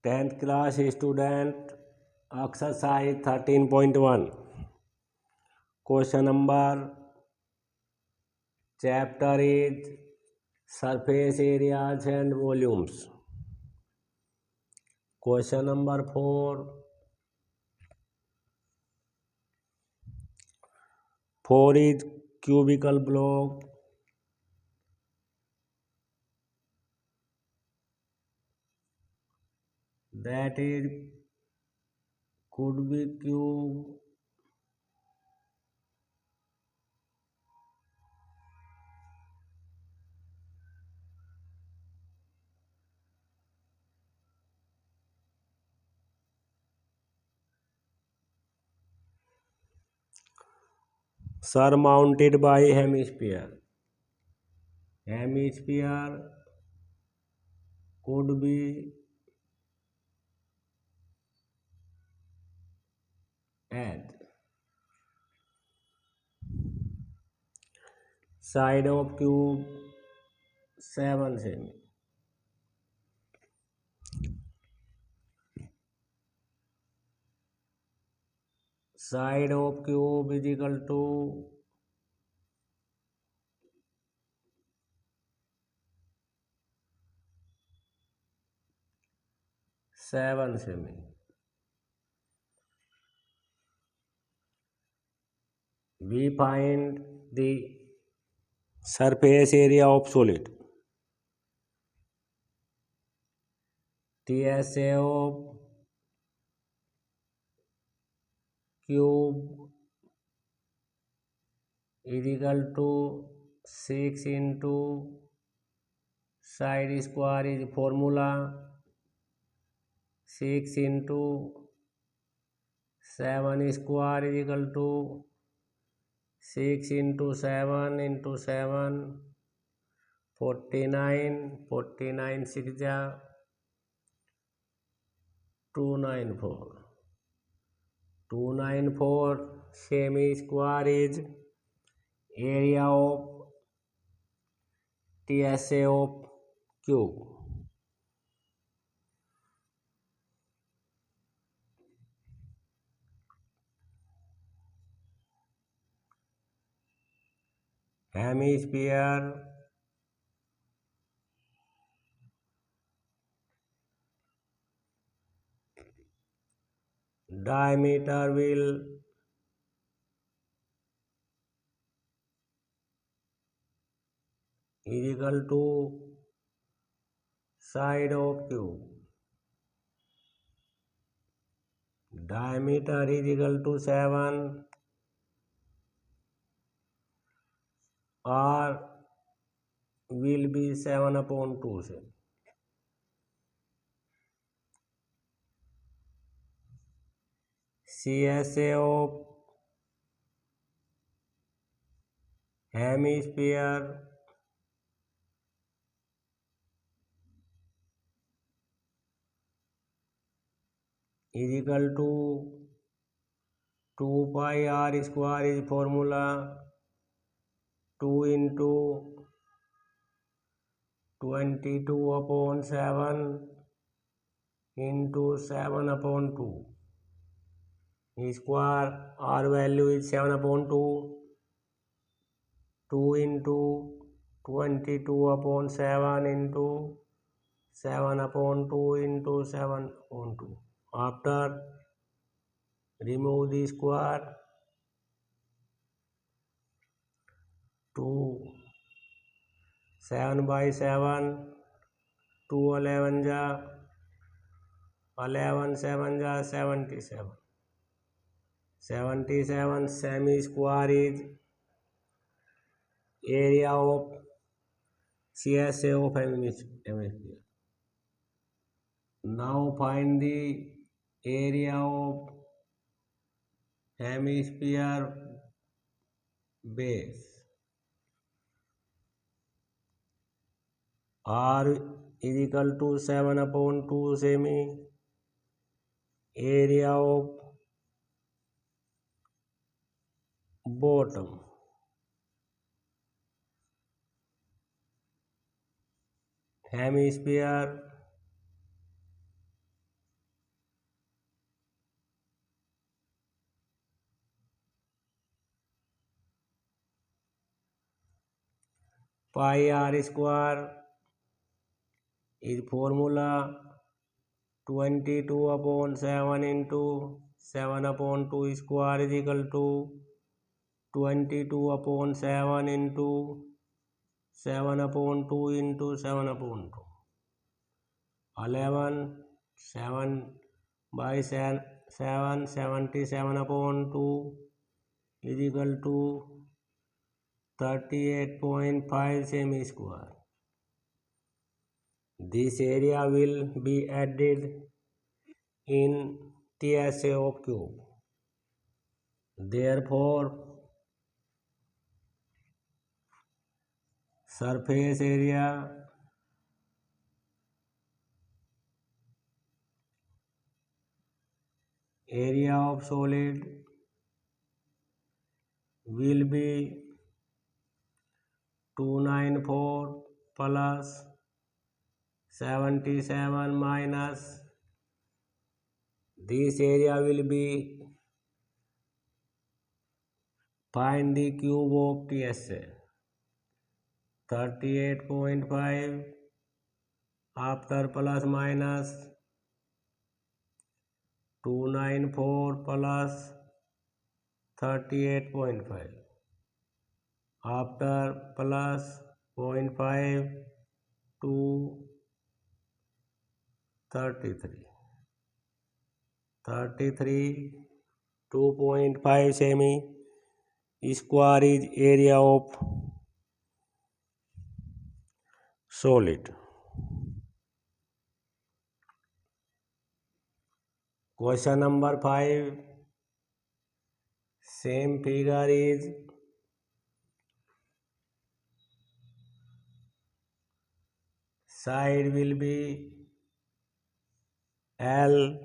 10th class student exercise 13.1 question number chapter is surface areas and volumes. Question number 4 is cubical block. That is could be cube. Surmounted by hemisphere. Hemisphere could be edge. Side of cube 7 cm. Side of cube is equal to 7 cm. We find the surface area of solid. TSA of cube is equal to 6 into side square is formula 6 into 7 square is equal to 6 into 7 into 7 49 6 ja 294 294 semi square is area of TSA of cube. Hemisphere diameter will is equal to side of cube. Diameter is equal to 7 or will be 7 upon 2 से. CSA of hemisphere is equal to 2 pi r square is formula 2 into 22 upon 7 into 7 upon 2 square. R value is 7 upon 2. 2 into 22 upon 7 into 7 upon 2 into 7 upon 2. After remove the square, 2 7 by 7, 2 11 ja 11 7 ja 77. 77 semi square is area of CSA of hemisphere. Now find the area of hemisphere base. R is equal to 7 upon 2 semi. Area of bottom. Hemisphere pi r square is formula 22 upon 7 into 7 upon 2 square is equal to 22 upon 7 into 7 upon 2 into 7 upon 2. 11 7 by 7 77 upon 2 is equal to 38.5 semi square. This area will be added in TSA of cube. Therefore, surface area of solid will be 294 plus 77 minus this area will be find the cube of TSA 38.5 after plus minus 294 plus 38.5 after plus 0.5 to 33 2.5 semi square is area of solid. Question number 5. Same figure is side will be L,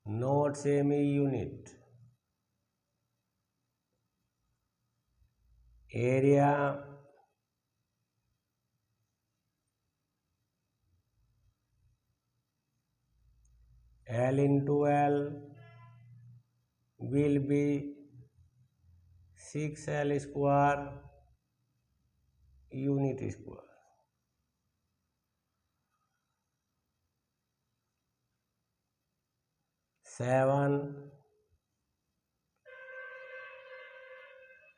not semi unit. Area L into L will be 6L square unit square. 7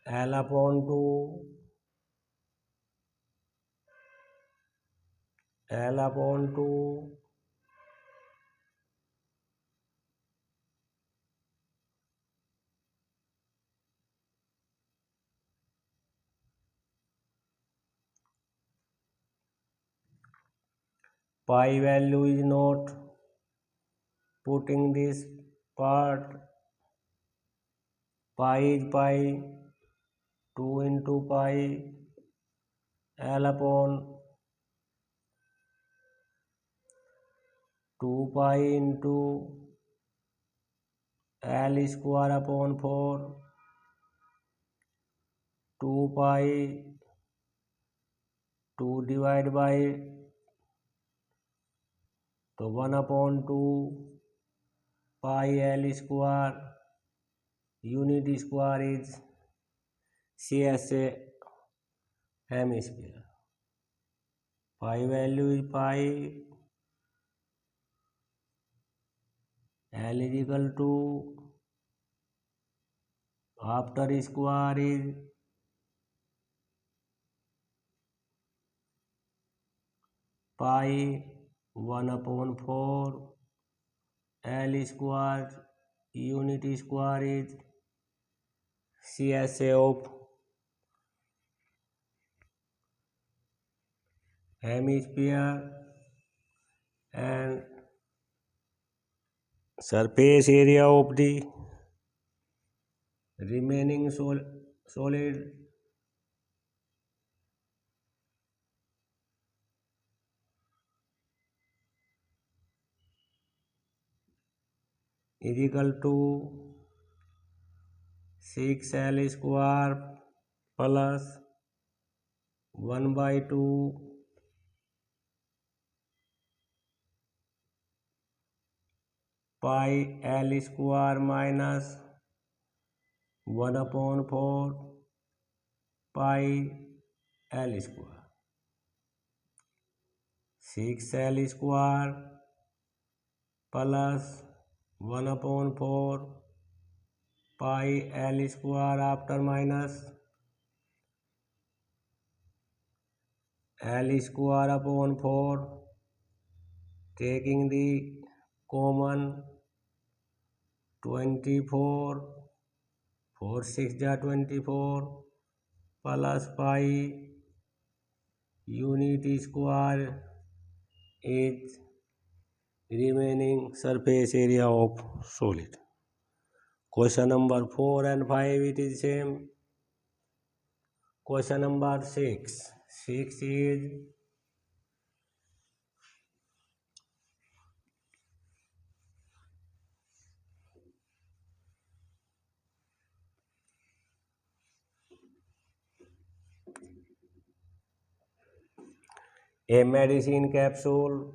L upon 2 L upon 2 pi value is not putting this part. Pi is pi 2 into pi L upon 2 pi into L square upon 4 2 pi 2 divided by तो 1 upon 2 pi L square unit square is CSA hemisphere. Pi value is pi. L is equal to after square is pi 1 upon 4 L square unit square is CSA of hemisphere and surface area of the remaining solid is equal to 6L square plus 1 by 2 pi L square minus 1 upon 4 pi L square. 6L square plus 1/4 pi L square after minus L square upon 4, taking the common 24, 4 6 ja 24 plus pi unit square is remaining surface area of solid. Question number 4 and 5 it is same. Question number 6. 6 is a medicine capsule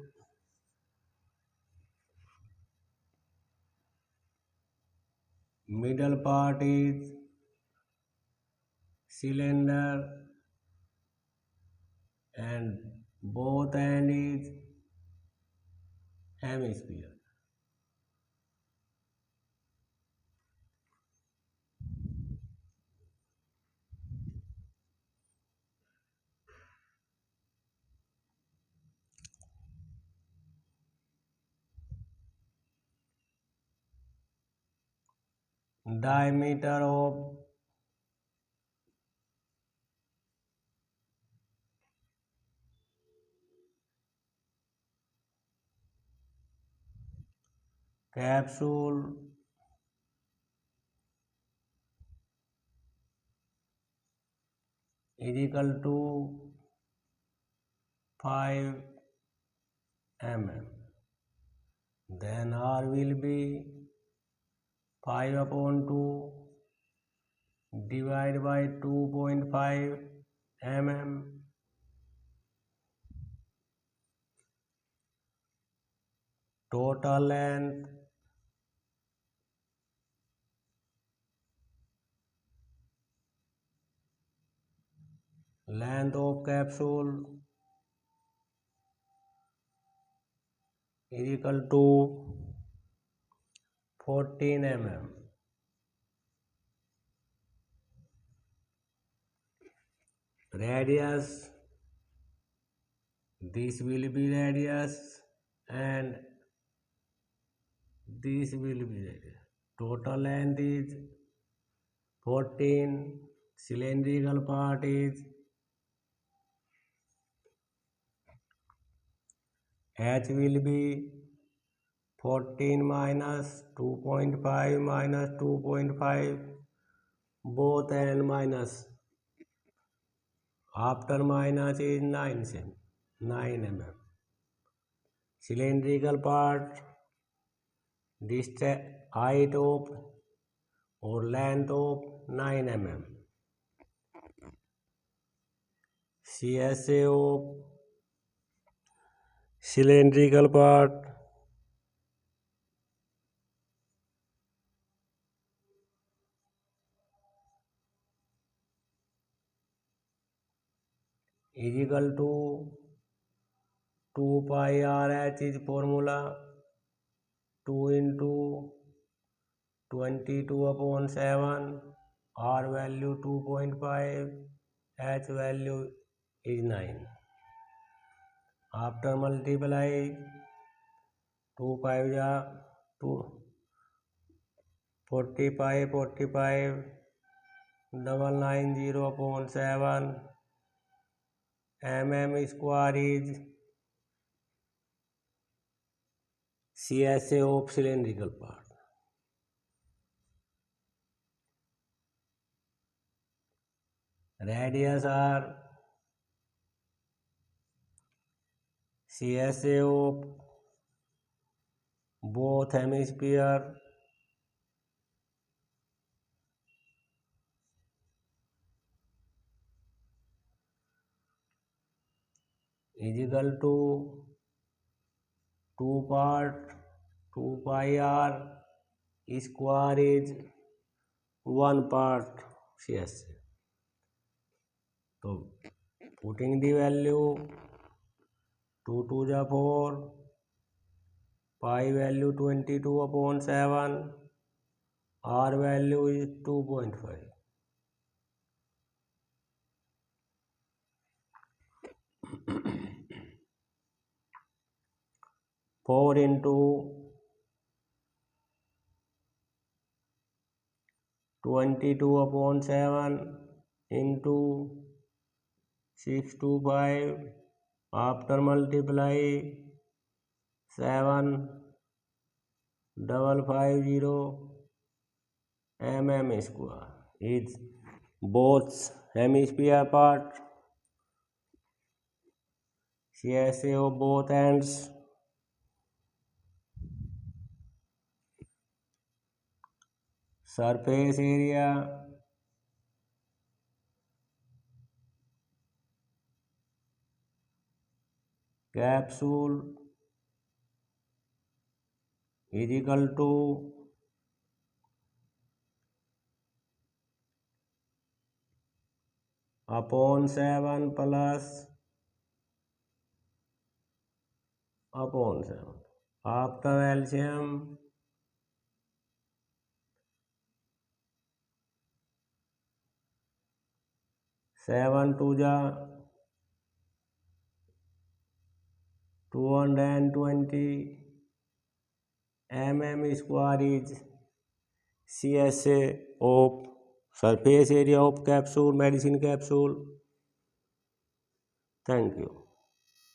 middle part is cylinder and both end is hemisphere. Diameter of capsule is equal to 5 mm. Then R will be 5/2 divided by 2.5 mm. Total length of capsule is equal to 14 mm. Radius, this will be radius and this will be radius. Total length is 14. Cylindrical part is H will be 14 minus 2.5 minus 2.5, both and minus. After minus is 9 mm. Cylindrical part, distance height of or length of 9 mm. CSA of cylindrical part is equal to 2 pi RH is formula 2 into 22/7, R value 2.5, H value is 9. After multiply 2 5 ja 2 45 45 990/7 mm square is CSA of cylindrical part. Radius are CSA of both hemisphere is equal to 2 part 2 pi r square is 1 part CSA. तो putting the value 2 2 जा 4, pi value 22/7, R value is 2.5. 4 into 22/7 into 625, after multiply 7,550 mm square is both hemisphere part, CSA of both ends, surface area, capsule is equal to upon 7 plus upon 7. After LCM, 7 2 जा 220 mm square is CSA of surface area of capsule, medicine capsule. Thank you.